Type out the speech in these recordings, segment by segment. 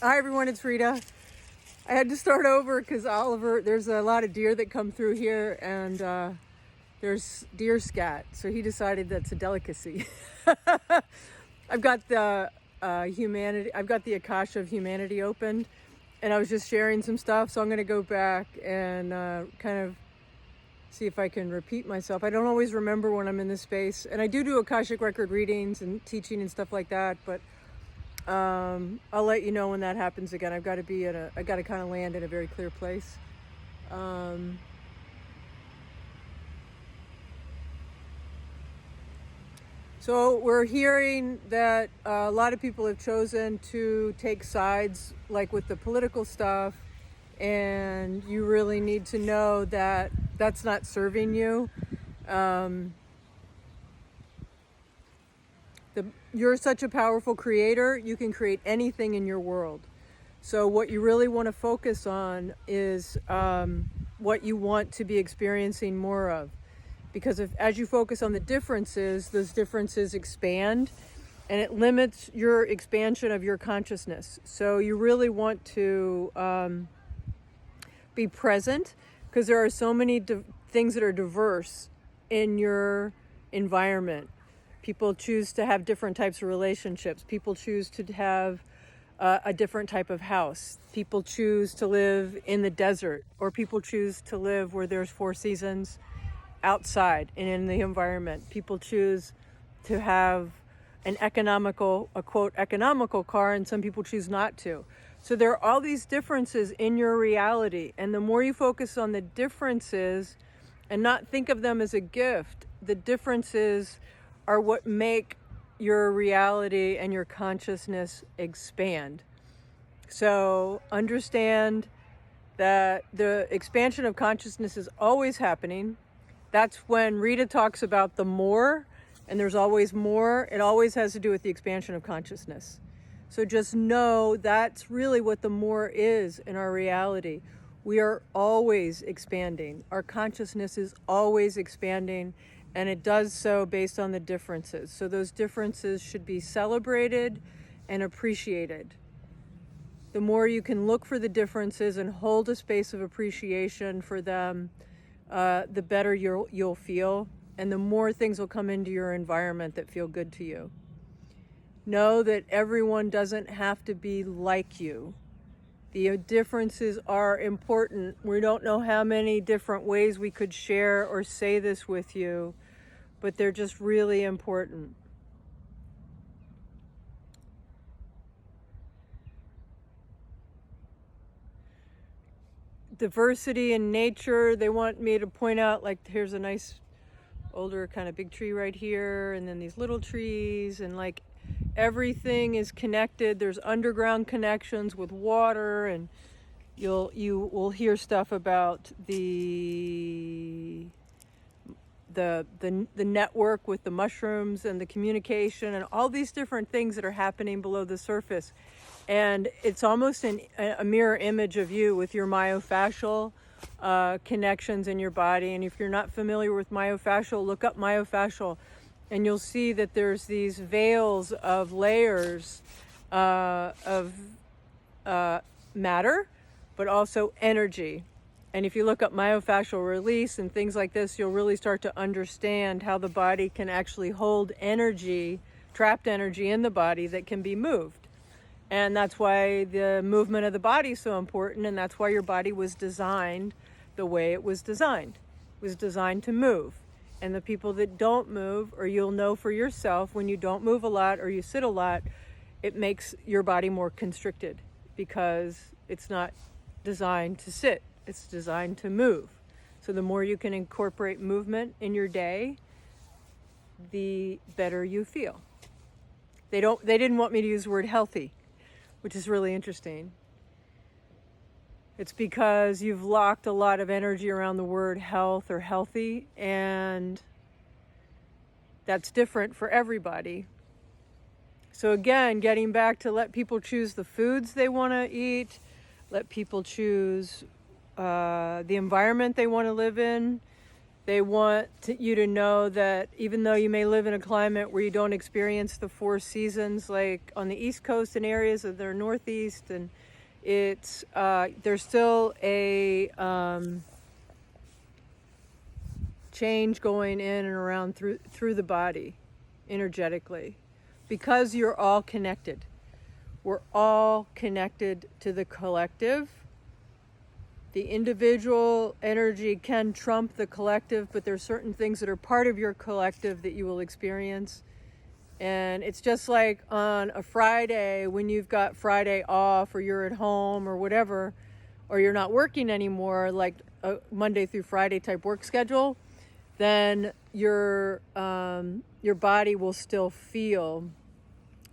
Hi everyone, it's Rita. I had to start over because there's a lot of deer that come through here, and there's deer scat. So he decided that's a delicacy. I've got the Akashic of Humanity opened, and I was just sharing some stuff. So I'm going to go back and kind of see if I can repeat myself. I don't always remember when I'm in this space, and I do Akashic record readings and teaching and stuff like that, but I'll let you know when that happens again. I got to kind of land in a very clear place. So we're hearing that a lot of people have chosen to take sides, like with the political stuff, and you really need to know that that's not serving you. You're such a powerful creator, you can create anything in your world. So what you really want to focus on is what you want to be experiencing more of. Because as you focus on the differences, those differences expand, and it limits your expansion of your consciousness. So you really want to be present, because there are so many things that are diverse in your environment. People choose to have different types of relationships. People choose to have a different type of house. People choose to live in the desert, or people choose to live where there's 4 seasons outside and in the environment. People choose to have a quote economical car, and some people choose not to. So there are all these differences in your reality, and the more you focus on the differences and not think of them as a gift, the differences are what make your reality and your consciousness expand. So understand that the expansion of consciousness is always happening. That's when Rita talks about the more, and there's always more. It always has to do with the expansion of consciousness. So just know that's really what the more is in our reality. We are always expanding. Our consciousness is always expanding, and it does so based on the differences. So those differences should be celebrated and appreciated. The more you can look for the differences and hold a space of appreciation for them, the better you'll feel, and the more things will come into your environment that feel good to you. Know that everyone doesn't have to be like you. The differences are important. We don't know how many different ways we could share or say this with you, but they're just really important. Diversity in nature, they want me to point out, like, here's a nice older kind of big tree right here, and then these little trees, and like everything is connected. There's underground connections with water, and you will hear stuff about the network with the mushrooms and the communication and all these different things that are happening below the surface. And it's almost a mirror image of you with your myofascial connections in your body. And if you're not familiar with myofascial, look up myofascial, and you'll see that there's these veils of layers of matter, but also energy. And if you look up myofascial release and things like this, you'll really start to understand how the body can actually hold energy, trapped energy in the body that can be moved. And that's why the movement of the body is so important, and that's why your body was designed the way it was designed. It was designed to move. And the people that don't move, or you'll know for yourself, when you don't move a lot or you sit a lot, it makes your body more constricted, because it's not designed to sit. It's designed to move. So the more you can incorporate movement in your day, the better you feel. They didn't want me to use the word healthy, which is really interesting. It's because you've locked a lot of energy around the word health or healthy, and that's different for everybody. So again, getting back to let people choose the foods they want to eat, let people choose the environment they want to live in, They want you to know that even though you may live in a climate where you don't experience the 4 seasons, like on the East Coast and areas of the Northeast, and it's there's still a change going in and around through the body energetically, because you're all connected. We're all connected to the collective. The individual energy can trump the collective, but there's certain things that are part of your collective that you will experience. And it's just like on a Friday, when you've got Friday off, or you're at home or whatever, or you're not working anymore, like a Monday through Friday type work schedule, then your body will still feel,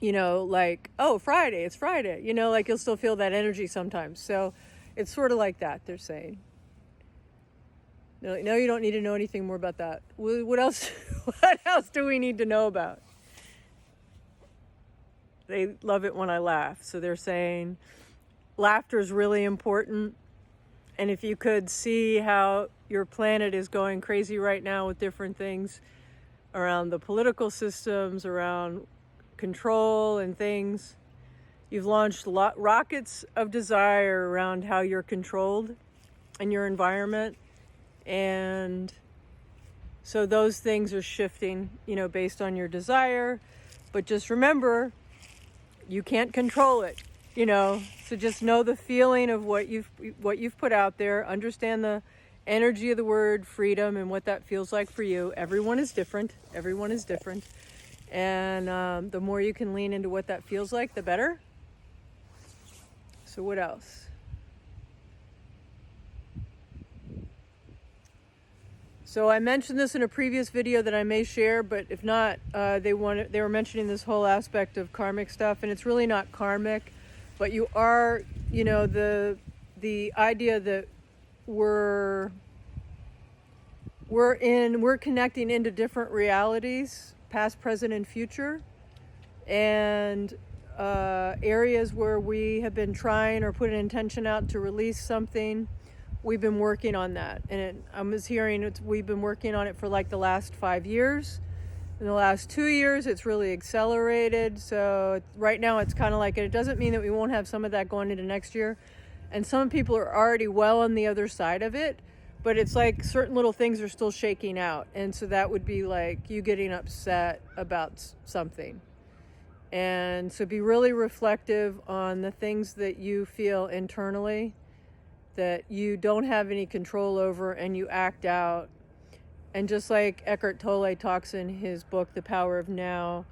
like, oh, Friday, it's Friday, like you'll still feel that energy sometimes. So it's sort of like that, they're saying. No, you don't need to know anything more about that. What else? What else do we need to know about? They love it when I laugh. So they're saying laughter is really important. And if you could see how your planet is going crazy right now with different things around the political systems, around control and things, you've launched rockets of desire around how you're controlled in your environment. And so those things are shifting, based on your desire. But just remember, you can't control it, so just know the feeling of what you've put out there. Understand the energy of the word freedom and what that feels like for you. Everyone is different. And the more you can lean into what that feels like, the better. So what else? So I mentioned this in a previous video that I may share, but if not, they were mentioning this whole aspect of karmic stuff, and it's really not karmic, but you are, the idea that we're connecting into different realities, past, present, and future, and areas where we have been trying or put an intention out to release something. We've been working on that, and I was hearing we've been working on it for like the last 5 years. In the last 2 years, it's really accelerated. So right now it's kind of like, it doesn't mean that we won't have some of that going into next year. And some people are already well on the other side of it, but it's like certain little things are still shaking out. And so that would be like you getting upset about something. And so be really reflective on the things that you feel internally that you don't have any control over, and you act out. And just like Eckhart Tolle talks in his book, The Power of Now,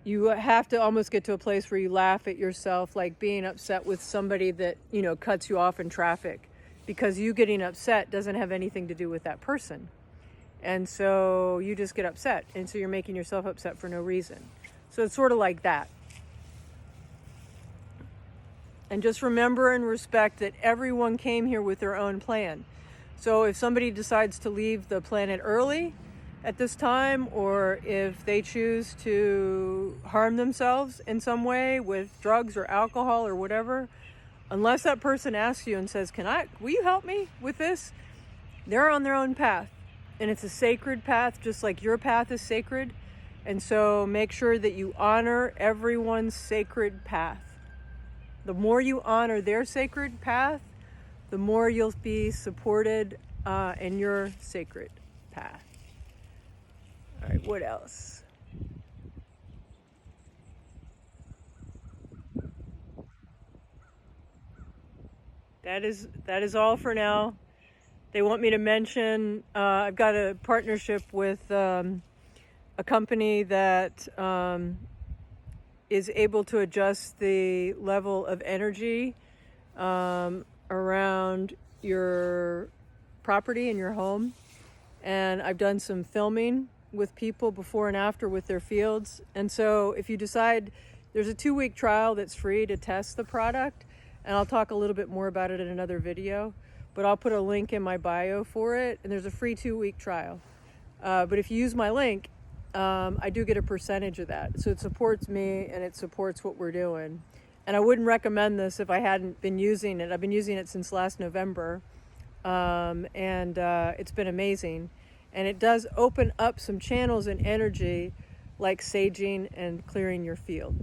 you have to almost get to a place where you laugh at yourself, like being upset with somebody that, cuts you off in traffic, because you getting upset doesn't have anything to do with that person. And so you just get upset. And so you're making yourself upset for no reason. So it's sort of like that. And just remember and respect that everyone came here with their own plan. So if somebody decides to leave the planet early at this time, or if they choose to harm themselves in some way with drugs or alcohol or whatever, unless that person asks you and says, will you help me with this? They're on their own path. And it's a sacred path, just like your path is sacred. And so make sure that you honor everyone's sacred path. The more you honor their sacred path, the more you'll be supported in your sacred path. All right, what else? That is all for now. They want me to mention, I've got a partnership with a company that is able to adjust the level of energy around your property and your home. And I've done some filming with people before and after with their fields. And so if you decide, there's a 2-week trial that's free to test the product, and I'll talk a little bit more about it in another video, but I'll put a link in my bio for it, and there's a free 2-week trial. But if you use my link, I do get a percentage of that. So it supports me and it supports what we're doing. And I wouldn't recommend this if I hadn't been using it. I've been using it since last November. and it's been amazing. And it does open up some channels and energy, like saging and clearing your field.